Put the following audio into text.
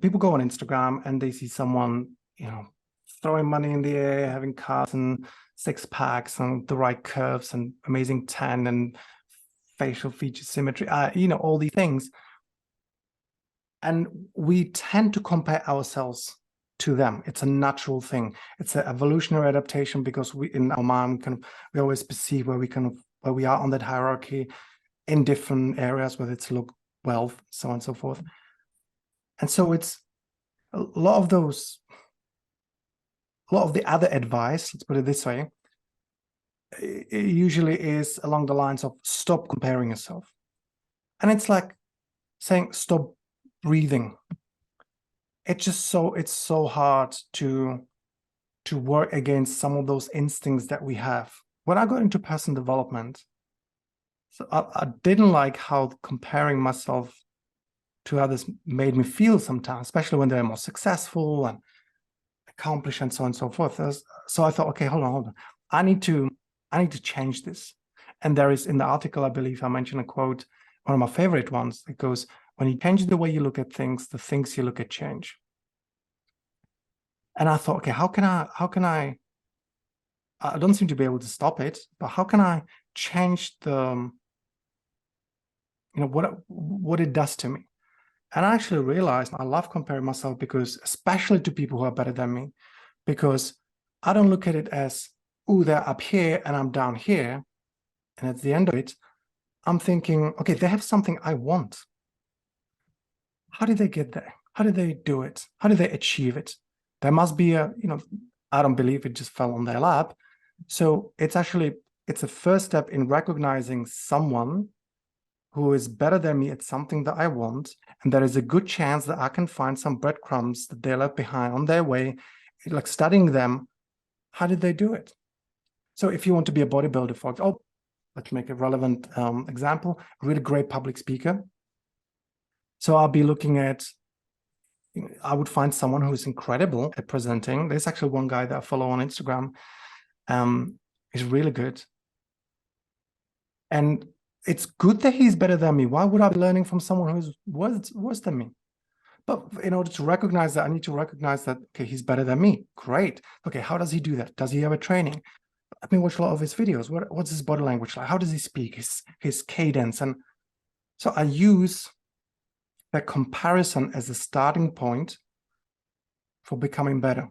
People go on Instagram and they see someone, throwing money in the air, having cars and six packs and the right curves and amazing tan and facial feature symmetry, all these things. And we tend to compare ourselves to them. It's a natural thing. It's an evolutionary adaptation because we, in our mind, we always perceive where we are on that hierarchy in different areas, whether it's look, wealth, so on and so forth. And so it's a lot of the other advice, let's put it this way, it usually is along the lines of stop comparing yourself. And it's like saying stop breathing. It's so hard to work against some of those instincts that we have. When I got into personal development, so I didn't like how comparing myself to others made me feel sometimes, especially when they're more successful and accomplished and so on and so forth. So I thought, okay, hold on. I need to change this. And there is, in the article, I believe I mentioned a quote, one of my favorite ones. It goes, when you change the way you look at things, the things you look at change. And I thought, okay, how can I don't seem to be able to stop it, but how can I change the, what it does to me? And I actually realized I love comparing myself because, especially to people who are better than me, because I don't look at it as, oh, they're up here and I'm down here. And at the end of it, I'm thinking, okay, they have something I want. How did they get there? How did they do it? How did they achieve it? There must be I don't believe it just fell on their lap. So it's a first step in recognizing someone who is better than me at something that I want. And there is a good chance that I can find some breadcrumbs that they left behind on their way, like studying them. How did they do it? So if you want to be a bodybuilder, for example, let's make a relevant example, a really great public speaker. So I'll be looking at, I would find someone who is incredible at presenting. There's actually one guy that I follow on Instagram. He's really good. And it's good that he's better than me. Why would I be learning from someone who's worse than me? But in order to recognize that, I need to recognize that, okay, he's better than me. Great. Okay, how does he do that? Does he have a training? I've been watching a lot of his videos. What's his body language like? How does he speak? His cadence. And so I use that comparison as a starting point for becoming better.